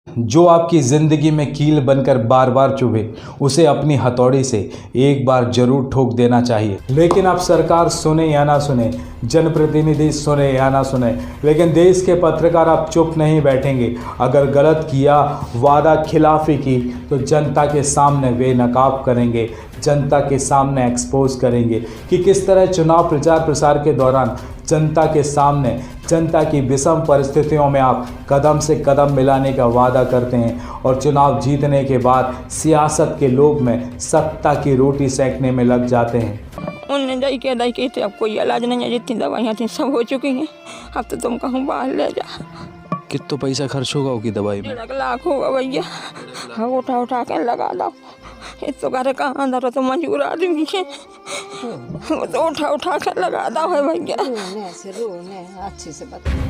जो आपकी ज़िंदगी में कील बनकर बार बार चुभे उसे अपनी हथौड़ी से एक बार जरूर ठोक देना चाहिए। लेकिन अब सरकार सुने या ना सुने, जनप्रतिनिधि सुने या ना सुने, लेकिन देश के पत्रकार अब चुप नहीं बैठेंगे। अगर गलत किया, वादा खिलाफी की तो जनता के सामने बेनकाब करेंगे, जनता के सामने एक्सपोज करेंगे कि किस तरह चुनाव प्रचार प्रसार के दौरान जनता के सामने जनता की विषम परिस्थितियों में आप कदम से कदम मिलाने का वादा करते हैं और चुनाव जीतने के बाद सियासत के लोभ में सत्ता की रोटी सेकने में लग जाते हैं। उनने दई के थे, अब कोई इलाज नहीं है, जितनी दवाइयाँ थी सब हो चुकी हैं। अब तो तुम कहूँ बाहर ले जा। कितना पैसा खर्च होगा उसकी दवाई में? 1.5 लाख होगा भैया। हाँ, उठा के लगा दो। इस तो घर का अंदर तो मजबूर आदमी है, वो तो उठा के लगा दो है भैया। रोने अच्छे से बता।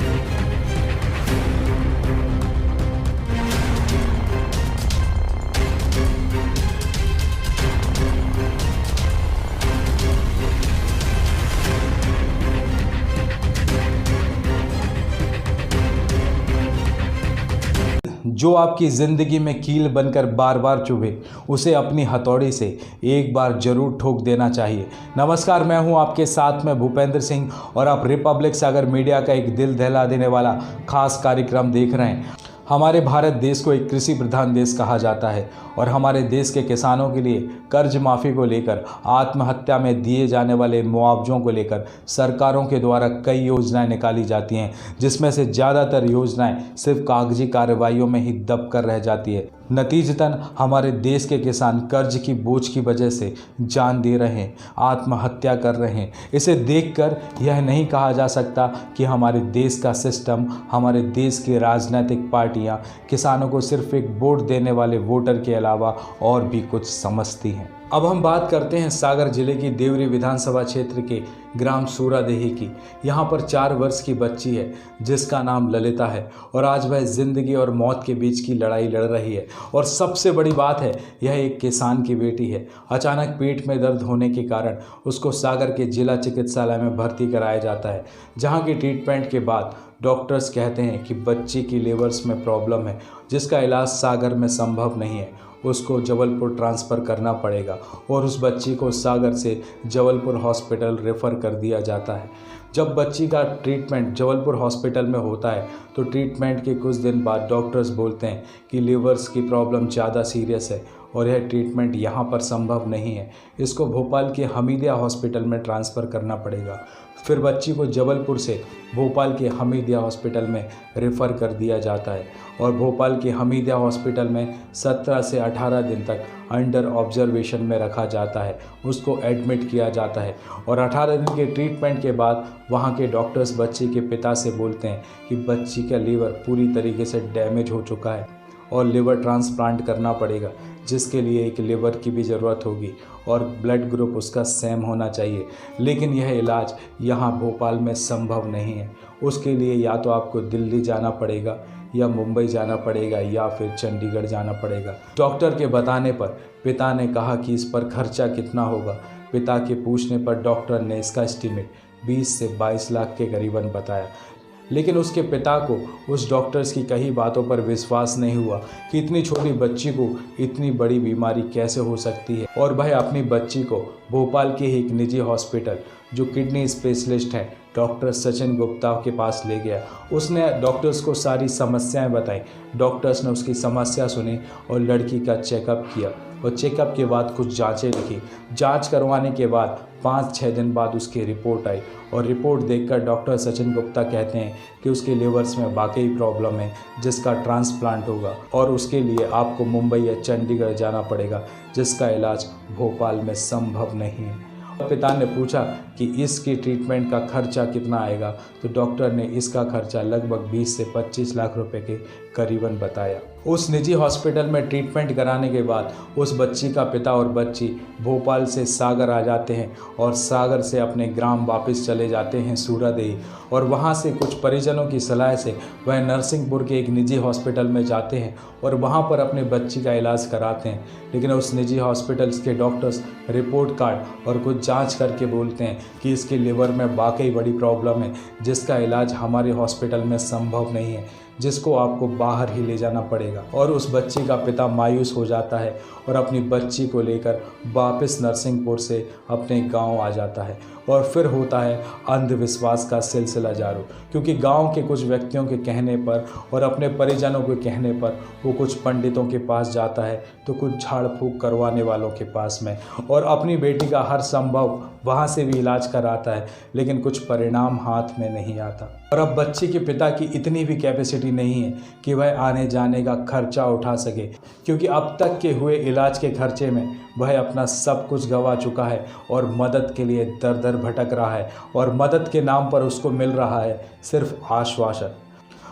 जो आपकी ज़िंदगी में कील बनकर बार बार चुभे उसे अपनी हथौड़ी से एक बार जरूर ठोक देना चाहिए। नमस्कार, मैं हूं आपके साथ में भूपेंद्र सिंह और आप रिपब्लिक सागर मीडिया का एक दिल दहला देने वाला खास कार्यक्रम देख रहे हैं। हमारे भारत देश को एक कृषि प्रधान देश कहा जाता है और हमारे देश के किसानों के लिए कर्ज माफ़ी को लेकर, आत्महत्या में दिए जाने वाले मुआवजों को लेकर सरकारों के द्वारा कई योजनाएं निकाली जाती हैं, जिसमें से ज़्यादातर योजनाएं सिर्फ कागजी कार्रवाइयों में ही दब कर रह जाती है। नतीजतन हमारे देश के किसान कर्ज की बोझ की वजह से जान दे रहे हैं, आत्महत्या कर रहे हैं। इसे देखकर यह नहीं कहा जा सकता कि हमारे देश का सिस्टम, हमारे देश की राजनीतिक पार्टियां किसानों को सिर्फ एक वोट देने वाले वोटर के अलावा और भी कुछ समझती हैं। अब हम बात करते हैं सागर जिले की देवरी विधानसभा क्षेत्र के ग्राम सूरादेही की। यहाँ पर 4 वर्ष की बच्ची है जिसका नाम ललिता है और आज वह ज़िंदगी और मौत के बीच की लड़ाई लड़ रही है। और सबसे बड़ी बात है, यह एक किसान की बेटी है। अचानक पेट में दर्द होने के कारण उसको सागर के जिला चिकित्सालय में भर्ती कराया जाता है, जहाँ की ट्रीटमेंट के बाद डॉक्टर्स कहते हैं कि बच्ची की लिवर्स में प्रॉब्लम है, जिसका इलाज सागर में संभव नहीं है, उसको जबलपुर ट्रांसफ़र करना पड़ेगा और उस बच्ची को सागर से जबलपुर हॉस्पिटल रेफ़र कर दिया जाता है। जब बच्ची का ट्रीटमेंट जबलपुर हॉस्पिटल में होता है तो ट्रीटमेंट के कुछ दिन बाद डॉक्टर्स बोलते हैं कि लिवर्स की प्रॉब्लम ज़्यादा सीरियस है और यह ट्रीटमेंट यहाँ पर संभव नहीं है, इसको भोपाल के हमीदिया हॉस्पिटल में ट्रांसफ़र करना पड़ेगा। फिर बच्ची को जबलपुर से भोपाल के हमीदिया हॉस्पिटल में रेफ़र कर दिया जाता है और भोपाल के हमीदिया हॉस्पिटल में 17 से 18 दिन तक अंडर ऑब्जर्वेशन में रखा जाता है, उसको एडमिट किया जाता है। और 18 दिन के ट्रीटमेंट के बाद वहाँ के डॉक्टर्स बच्ची के पिता से बोलते हैं कि बच्ची का लीवर पूरी तरीके से डैमेज हो चुका है और लिवर ट्रांसप्लांट करना पड़ेगा, जिसके लिए एक लिवर की भी ज़रूरत होगी और ब्लड ग्रुप उसका सेम होना चाहिए। लेकिन यह इलाज यहाँ भोपाल में संभव नहीं है। उसके लिए या तो आपको दिल्ली जाना पड़ेगा या मुंबई जाना पड़ेगा या फिर चंडीगढ़ जाना पड़ेगा। डॉक्टर के बताने पर पिता ने कहा कि इस पर खर्चा कितना होगा। पिता के पूछने पर डॉक्टर ने इसका एस्टीमेट 20 से 22 लाख के करीबन बताया। लेकिन उसके पिता को उस डॉक्टर्स की कही बातों पर विश्वास नहीं हुआ कि इतनी छोटी बच्ची को इतनी बड़ी बीमारी कैसे हो सकती है, और वह अपनी बच्ची को भोपाल के एक निजी हॉस्पिटल जो किडनी स्पेशलिस्ट है डॉक्टर सचिन गुप्ता के पास ले गया। उसने डॉक्टर्स को सारी समस्याएं बताई। डॉक्टर्स ने उसकी समस्या सुनी और लड़की का चेकअप किया और चेकअप के बाद कुछ जांचें लिखी। जांच करवाने के बाद 5-6 दिन बाद उसकी रिपोर्ट आई और रिपोर्ट देखकर डॉक्टर सचिन गुप्ता कहते हैं कि उसके लिवर्स में वाकई प्रॉब्लम है, जिसका ट्रांसप्लांट होगा और उसके लिए आपको मुंबई या चंडीगढ़ जाना पड़ेगा, जिसका इलाज भोपाल में संभव नहीं है। पिता ने पूछा कि इसकी ट्रीटमेंट का खर्चा कितना आएगा, तो डॉक्टर ने इसका खर्चा लगभग 20 से 25 लाख रुपए के करीबन बताया। उस निजी हॉस्पिटल में ट्रीटमेंट कराने के बाद उस बच्ची का पिता और बच्ची भोपाल से सागर आ जाते हैं और सागर से अपने ग्राम वापस चले जाते हैं सूरादेही, और वहां से कुछ परिजनों की सलाह से वह नरसिंहपुर के एक निजी हॉस्पिटल में जाते हैं और वहां पर अपने बच्ची का इलाज कराते हैं। लेकिन उस निजी हॉस्पिटल्स के डॉक्टर्स रिपोर्ट कार्ड और कुछ जांच करके बोलते हैं कि इसके लिवर में वाकई बड़ी प्रॉब्लम है, जिसका इलाज हमारे हॉस्पिटल में संभव नहीं है, जिसको आपको बाहर ही ले जाना पड़ेगा। और उस बच्ची का पिता मायूस हो जाता है और अपनी बच्ची को लेकर वापस नरसिंहपुर से अपने गांव आ जाता है। और फिर होता है अंधविश्वास का सिलसिला जारी, क्योंकि गांव के कुछ व्यक्तियों के कहने पर और अपने परिजनों के कहने पर वो कुछ पंडितों के पास जाता है तो कुछ झाड़ फूंक करवाने वालों के पास में, और अपनी बेटी का हर संभव वहाँ से भी इलाज कराता है, लेकिन कुछ परिणाम हाथ में नहीं आता। और अब बच्ची के पिता की इतनी भी कैपेसिटी नहीं है कि वह आने जाने का खर्चा उठा सके, क्योंकि अब तक के हुए इलाज के खर्चे में वह अपना सब कुछ गंवा चुका है और मदद के लिए दर दर भटक रहा है। और मदद के नाम पर उसको मिल रहा है सिर्फ आश्वासन।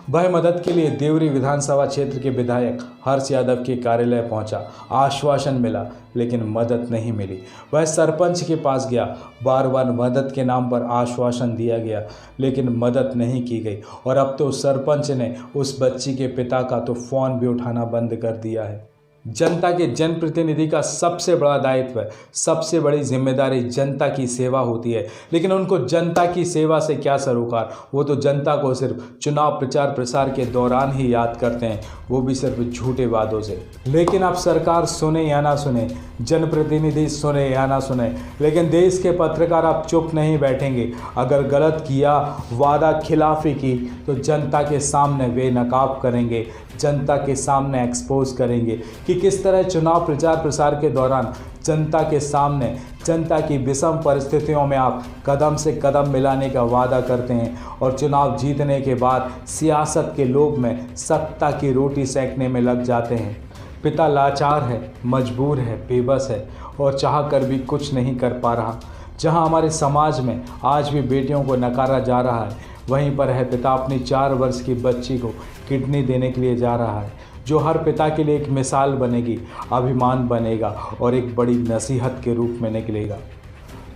वह मदद के लिए देवरी विधानसभा क्षेत्र के विधायक हर्ष यादव के कार्यालय पहुंचा, आश्वासन मिला लेकिन मदद नहीं मिली। वह सरपंच के पास गया, बार बार मदद के नाम पर आश्वासन दिया गया लेकिन मदद नहीं की गई। और अब तो सरपंच ने उस बच्ची के पिता का तो फ़ोन भी उठाना बंद कर दिया है। जनता के जनप्रतिनिधि का सबसे बड़ा दायित्व, सबसे बड़ी जिम्मेदारी जनता की सेवा होती है, लेकिन उनको जनता की सेवा से क्या सरोकार। वो तो जनता को सिर्फ चुनाव प्रचार प्रसार के दौरान ही याद करते हैं, वो भी सिर्फ झूठे वादों से। लेकिन अब सरकार सुने या ना सुने, जनप्रतिनिधि सुने या ना सुने, लेकिन देश के पत्रकार अब चुप नहीं बैठेंगे। अगर गलत किया, वादा खिलाफी की, तो जनता के सामने बेनकाब करेंगे, जनता के सामने एक्सपोज करेंगे कि किस तरह चुनाव प्रचार प्रसार के दौरान जनता के सामने, जनता की विषम परिस्थितियों में आप कदम से कदम मिलाने का वादा करते हैं और चुनाव जीतने के बाद सियासत के लोभ में सत्ता की रोटी सेकने में लग जाते हैं। पिता लाचार है, मजबूर है, बेबस है और चाह कर भी कुछ नहीं कर पा रहा। जहां हमारे समाज में आज भी बेटियों को नकारा जा रहा है, वहीं पर है पिता अपनी 4 वर्ष की बच्ची को किडनी देने के लिए जा रहा है, जो हर पिता के लिए एक मिसाल बनेगी, अभिमान बनेगा और एक बड़ी नसीहत के रूप में निकलेगा।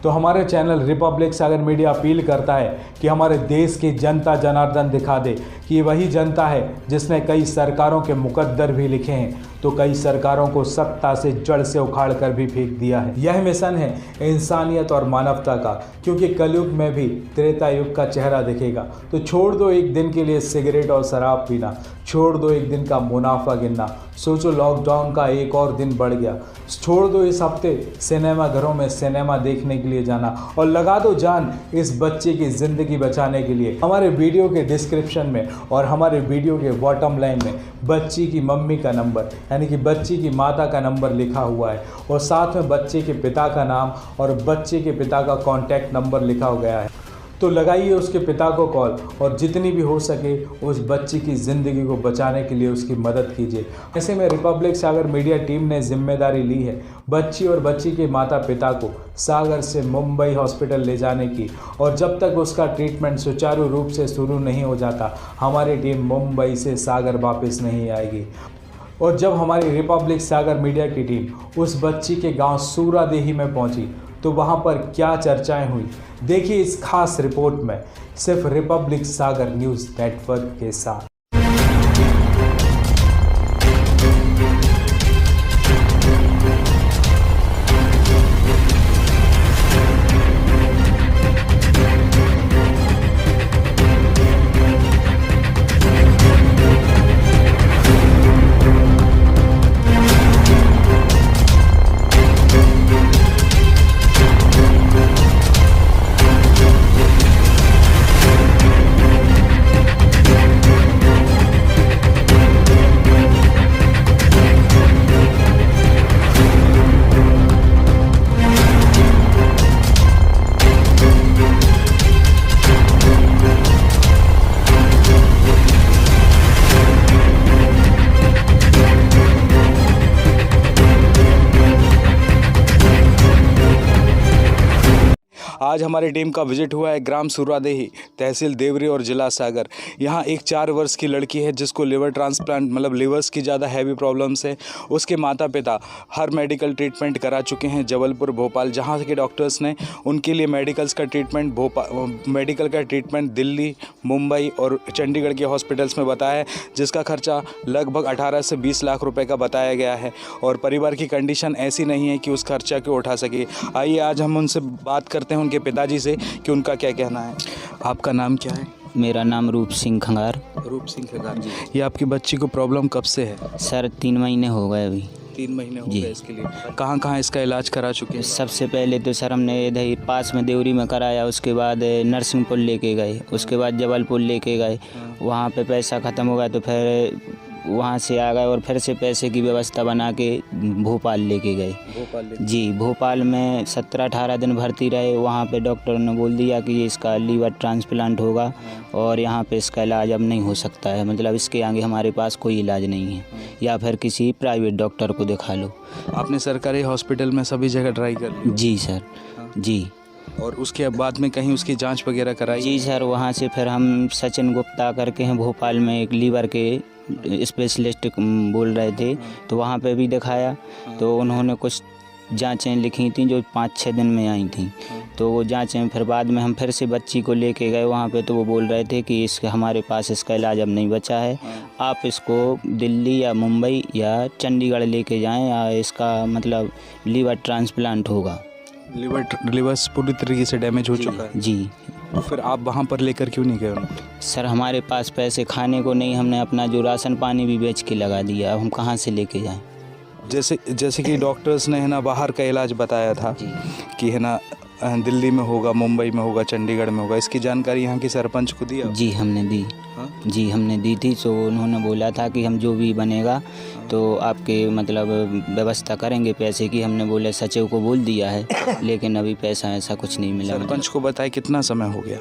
तो हमारे चैनल रिपब्लिक सागर मीडिया अपील करता है कि हमारे देश की जनता जनार्दन दिखा दे कि वही जनता है जिसने कई सरकारों के मुकद्दर भी लिखे हैं, तो कई सरकारों को सत्ता से जड़ से उखाड़ कर भी फेंक दिया है। यह मिशन है इंसानियत और मानवता का, क्योंकि कलयुग में भी त्रेता युग का चेहरा दिखेगा। तो छोड़ दो एक दिन के लिए सिगरेट और शराब पीना, छोड़ दो एक दिन का मुनाफा गिनना, सोचो लॉकडाउन का एक और दिन बढ़ गया, छोड़ दो इस हफ्ते सिनेमा घरों में सिनेमा देखने के लिए जाना और लगा दो जान इस बच्चे की ज़िंदगी बचाने के लिए। हमारे वीडियो के डिस्क्रिप्शन में और हमारे वीडियो के बॉटम लाइन में बच्ची की मम्मी का नंबर यानी कि बच्ची की माता का नंबर लिखा हुआ है और साथ में बच्चे के पिता का नाम और बच्चे के पिता का कॉन्टैक्ट नंबर लिखा गया है। तो लगाइए उसके पिता को कॉल और जितनी भी हो सके उस बच्ची की ज़िंदगी को बचाने के लिए उसकी मदद कीजिए। ऐसे में रिपब्लिक सागर मीडिया टीम ने जिम्मेदारी ली है बच्ची और बच्ची के माता पिता को सागर से मुंबई हॉस्पिटल ले जाने की, और जब तक उसका ट्रीटमेंट सुचारू रूप से शुरू नहीं हो जाता, हमारी टीम मुंबई से सागर वापस नहीं आएगी। और जब हमारी रिपब्लिक सागर मीडिया की टीम उस बच्ची के गाँव सूरादेही में पहुँची तो वहाँ पर क्या चर्चाएं हुई, देखिए इस खास रिपोर्ट में, सिर्फ रिपब्लिक सागर न्यूज़ नेटवर्क के साथ। आज हमारी टीम का विजिट हुआ है ग्राम सूरादेही, तहसील देवरी और जिला सागर। यहाँ एक 4 वर्ष की लड़की है जिसको लिवर ट्रांसप्लांट मतलब लिवर्स की ज़्यादा हैवी प्रॉब्लम्स है। उसके माता पिता हर मेडिकल ट्रीटमेंट करा चुके हैं जबलपुर, भोपाल, जहाँ के डॉक्टर्स ने उनके लिए मेडिकल का ट्रीटमेंट दिल्ली, मुंबई और चंडीगढ़ के हॉस्पिटल्स में बताया है, जिसका खर्चा लगभग 18 से 20 लाख रुपये का बताया गया है। और परिवार की कंडीशन ऐसी नहीं है कि उस खर्चा को उठा सके। आइए आज हम उनसे बात करते हैं, उनके पिताजी से, कि उनका क्या कहना है। आपका नाम क्या है? मेरा नाम रूप सिंह खंगार। रूप सिंह खंगार जी। ये आपकी बच्ची को प्रॉब्लम कब से है? सर 3 महीने हो गए अभी। 3 महीने हो जी। गए इसके लिए। कहाँ कहाँ इसका इलाज करा चुके हैं? सबसे पहले तो सर हमने इधर ही पास में देवरी में कराया, उसके बाद नरसिंहपुर लेके गए, उसके बाद जबलपुर लेके गए, वहाँ पे पैसा ख़त्म हो गया तो फिर वहाँ से आ गए और फिर से पैसे की व्यवस्था बना के भोपाल लेके गए। जी, भोपाल में 17-18 दिन भर्ती रहे। वहाँ पे डॉक्टर ने बोल दिया कि इसका लीवर ट्रांसप्लांट होगा और यहाँ पे इसका इलाज अब नहीं हो सकता है, मतलब इसके आगे हमारे पास कोई इलाज नहीं है, या फिर किसी प्राइवेट डॉक्टर को दिखा लो। आपने सरकारी हॉस्पिटल में सभी जगह ट्राई कर ली? जी सर, जी। और उसके बाद में कहीं उसकी जांच वगैरह कराई? जी सर, वहाँ से फिर हम सचिन गुप्ता करके हैं भोपाल में, एक लीवर के स्पेशलिस्ट बोल रहे थे, तो वहाँ पे भी दिखाया, तो उन्होंने कुछ जांचें लिखी थी जो 5-6 दिन में आई थी। तो वो जांचें फिर बाद में हम फिर से बच्ची को लेके गए वहाँ पे, तो वो बोल रहे थे कि इसके हमारे पास इसका इलाज अब नहीं बचा है, आप इसको दिल्ली या मुंबई या चंडीगढ़ लेके जाएं, या इसका मतलब लीवर ट्रांसप्लांट होगा। लिवर पूरी तरीके से डैमेज हो चुका है? जी। तो फिर आप वहाँ पर लेकर क्यों नहीं गए उनको? सर हमारे पास पैसे खाने को नहीं, हमने अपना जो राशन पानी भी बेच के लगा दिया, अब हम कहाँ से लेके जाएं? जैसे कि डॉक्टर्स ने है ना बाहर का इलाज बताया था कि है ना दिल्ली में होगा, मुंबई में होगा, चंडीगढ़ में होगा, इसकी जानकारी यहाँ की सरपंच को दी? जी हमने दी। हाँ? जी हमने दी थी। तो उन्होंने बोला था कि हम जो भी बनेगा तो आपके मतलब व्यवस्था करेंगे पैसे की। हमने बोले सचिव को बोल दिया है, लेकिन अभी पैसा ऐसा कुछ नहीं मिला। सरपंच को बताए कितना समय हो गया?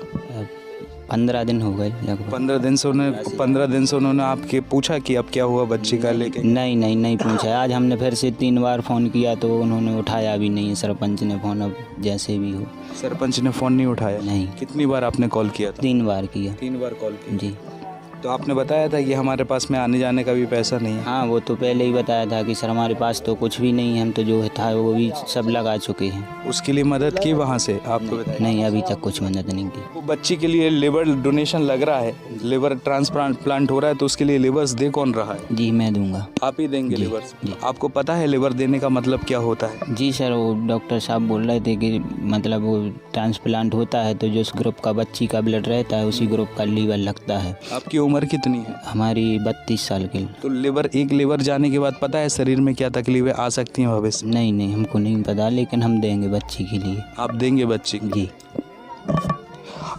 15 दिन हो गए लगभग। 15 दिन से उन्होंने आपके पूछा कि अब क्या हुआ बच्ची का लेके? नहीं पूछा। आज हमने फिर से 3 बार फ़ोन किया तो उन्होंने उठाया भी नहीं है, सरपंच ने फ़ोन, अब जैसे भी हो। सरपंच ने फ़ोन नहीं उठाया? नहीं। कितनी बार आपने कॉल किया था? 3 बार किया। 3 बार कॉल किया? जी। तो आपने बताया था कि हमारे पास में आने जाने का भी पैसा नहीं है? हाँ, वो तो पहले ही बताया था कि सर हमारे पास तो कुछ भी नहीं है, हम तो जो था वो भी सब लगा चुके हैं। उसके लिए मदद की वहाँ से आपको बताया? नहीं, अभी तक कुछ मदद नहीं की। वो बच्ची के लिए लिवर डोनेशन लग रहा है, लिवर ट्रांसप्लांट हो रहा है, तो उसके लिए लिवर्स दे कौन रहा है? जी मैं दूंगा। आप ही देंगे जी, लिवर्स? जी। आपको पता है लिवर देने का मतलब क्या होता है? जी सर, वो डॉक्टर साहब बोल रहे थे कि मतलब वो ट्रांसप्लांट होता है तो जिस ग्रुप का बच्ची का ब्लड रहता है उसी ग्रुप का लीवर लगता है। आपकी उम्र कितनी है? हमारी 32 साल की। तो एक लिवर जाने के बाद पता है शरीर में क्या तकलीफें आ सकती हैं भविष्य? नहीं हमको नहीं पता, लेकिन हम देंगे बच्ची के लिए। आप देंगे बच्ची की? जी।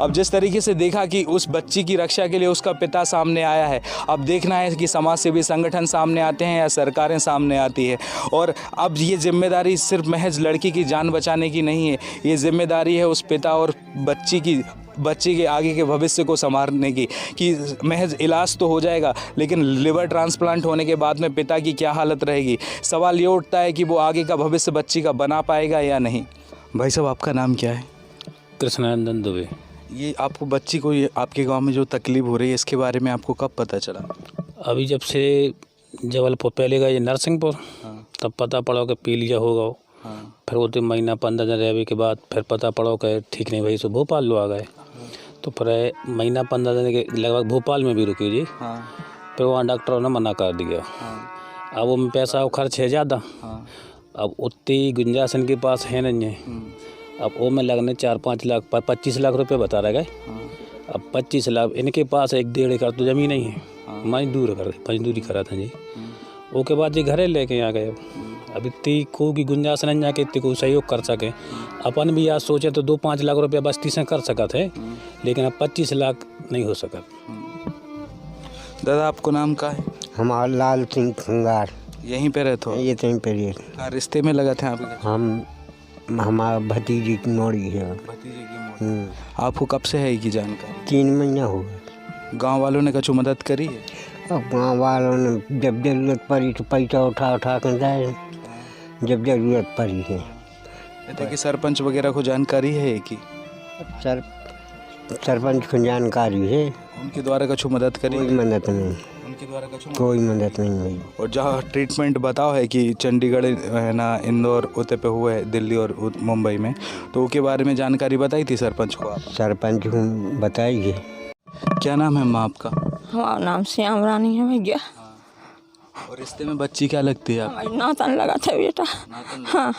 अब जिस तरीके से देखा कि उस बच्ची की रक्षा के लिए उसका पिता सामने आया है, अब देखना है कि समाज सेवी संगठन सामने आते हैं या सरकारें सामने आती है। और अब ये जिम्मेदारी सिर्फ महज लड़की की जान बचाने की नहीं है, ये जिम्मेदारी है उस पिता और बच्ची के आगे के भविष्य को संवारने की, कि महज इलाज तो हो जाएगा लेकिन लिवर ट्रांसप्लांट होने के बाद में पिता की क्या हालत रहेगी। सवाल ये उठता है कि वो आगे का भविष्य बच्ची का बना पाएगा या नहीं। भाई साहब, आपका नाम क्या है? कृष्णानंदन दुबे। ये आपको बच्ची को आपके गांव में जो तकलीफ हो रही है इसके बारे में आपको कब पता चला? अभी जब से जबलपुर पहले गए नरसिंहपुर, तब पता पड़ा कि पीलिया होगा। फिर वो 3 महीना 15 दिन रहने के बाद फिर पता पड़ा कि ठीक नहीं भाई, सो भोपाल लो आ गए। तो फिर महीना 15 दिन के लगभग भोपाल में भी रुकी जी। फिर वहाँ डॉक्टरों ने मना कर दिया। अब वो में पैसा खर्च है ज़्यादा, अब उतनी गुंजाइश इनके पास है नहीं है। अब वो में लगने 4-5 लाख 25 लाख रुपए बता रहे गए। अब 25 लाख इनके पास 1-1.5 एकड़ तो ज़मीन नहीं है। मजदूरी करा था जी। वो के बाद जी घरे लेके आ गए। अब इतनी को की गुंजाइश नहीं जाके इतनी को सहयोग कर सके। अपन भी आज सोचे तो 2-5 लाख रुपया बस्ती से कर सका थे, लेकिन अब 25 लाख नहीं हो सका। दादा, आपको नाम का है? हमारा लाल सिंह खंगार। यहीं पे रहते हो? ये कहीं पर ये रिश्ते में लगा थे आपके? हमारा भतीजी की नौड़ी है। भतीजे की? आपको कब से है की जानकारी? 3 महीना हो गए। गांव वालों ने कुछ मदद करी है? अब गाँव वालों ने जब ज़रूरत पड़ी तो पैसा उठा कर जाए, जब ज़रूरत पड़ी है। कहते कि सरपंच वगैरह को जानकारी है कि? सरपंच को जानकारी है। उनके द्वारा कुछ मदद करी? कोई मदद नहीं। उनके द्वारा कोई मदद नहीं हुई। और जहाँ ट्रीटमेंट बताओ है कि चंडीगढ़ है ना, इंदौर उतने पे हुए, दिल्ली और मुंबई में, तो उसके बारे में जानकारी बताई थी सरपंच को? आप सरपंच को बताई है। क्या नाम है माँ आपका? हमारा नाम श्याम रानी है भैया। और रिश्ते में बच्ची क्या लगती है आप? हमारी नातन लगा था बेटा। हाँ।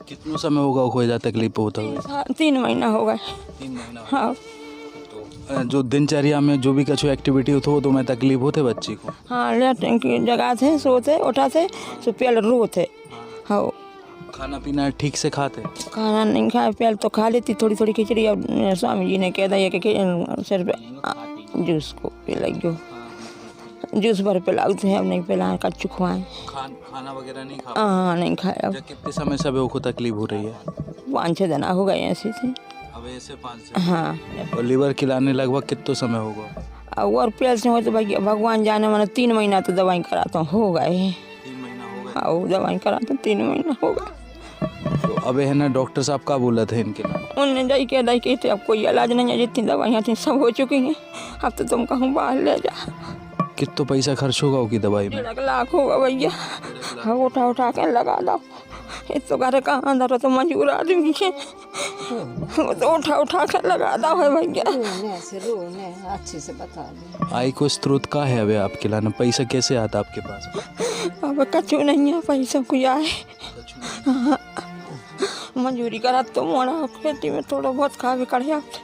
कितना समय होगा कोई ज़्यादा तकलीफ होता हुआ? 3 महीना हो गए। 3 महीना। हाँ। तो जो दिनचर्या में जो भी कछु एक्टिविटी होते हो तो मैं तकलीफ होते बच्ची को? हाँ लेटने की जगह थे, सोते उठाते तो पहले रोते। हाँ खाना पीना ठीक से खाते? खाना नहीं खाए, पहले तो खा लेती थोड़ी थोड़ी खिचड़ी। अब स्वामी जी ने कह दिया कि सिर्फ जूस को पिलाई, जो जूस भर पिलाते हैं, अब नहीं पिलाए, कच्चू खुआएं। खाना वगैरह नहीं खा? हाँ नहीं खाया। अब कितने समय से को तकलीफ हो रही है? 5-6 दिन हो गए ऐसे थे। अब ऐसे 5 हाँ और लीवर खिलाने लगभग कितना समय होगा? अब और पेल से हो तो भाई भगवान जाने, मैंने 3 महीना तो दवाई कराता हूँ, हो गए। 3 महीना हो गए? हाँ वो दवाई कराता 3 महीना हो गए। तो अब है ना, डॉक्टर साहब का बोला था इनके लिए? उनने जाई के दाई कहते अब कोई इलाज नहीं है, जितनी दवाइयाँ थी सब हो चुकी हैं, अब तो तुम कहूँ बाहर ले जा। कितना पैसा खर्च होगा उसकी दवाई में? 1.5 लाख होगा भैया। हाँ उठा उठा के लगा दो, इस तो घर कहाँ अंदर तो मजबूर आदमी है, तो उठा उठा के लगा दो है भैया। रोने अच्छे से बता दो। आय को स्रोत का है अभी आपके लाना? पैसा कैसे आता आपके पास? अब कछु नहीं है पैसा कोई आए। हाँ मजूरी करा तो मोड़ा, खेती में थोड़ा बहुत खा भी कर जाते।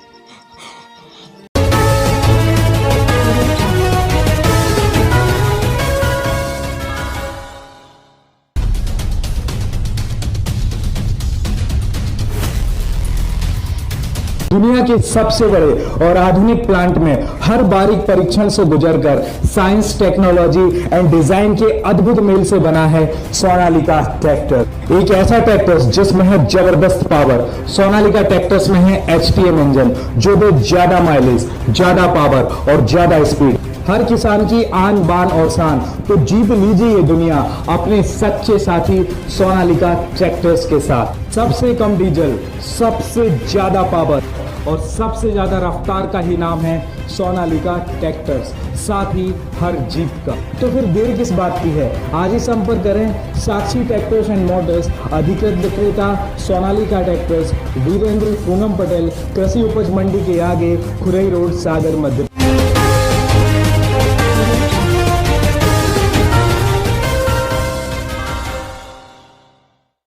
दुनिया के सबसे बड़े और आधुनिक प्लांट में हर बारीक परीक्षण से गुजरकर साइंस, टेक्नोलॉजी एंड डिजाइन के अद्भुत मेल से बना है सोनालिका ट्रैक्टर। एक ऐसा ट्रैक्टर जिसमें है जबरदस्त पावर। सोनालिका ट्रैक्टर्स में है HTM इंजन जो दे ज्यादा माइलेज, ज्यादा पावर और ज्यादा स्पीड। हर किसान की आन बान और शान। तो जीत लीजिए ये दुनिया अपने सच्चे साथी सोनालिका ट्रैक्टर्स के साथ। सबसे कम डीजल, सबसे ज्यादा पावर और सबसे ज्यादा रफ्तार का ही नाम है सोनालिका ट्रैक्टर्स, साथ ही हर जीत का। तो फिर देर किस बात की है? आज ही संपर्क करें साक्षी ट्रैक्टर्स एंड मोटर्स, अधिकृत विक्रेता सोनालिका ट्रैक्टर्स, वीरेंद्र पूनम पटेल, कृषि उपज मंडी के आगे, खुरई रोड, सागर, मध्य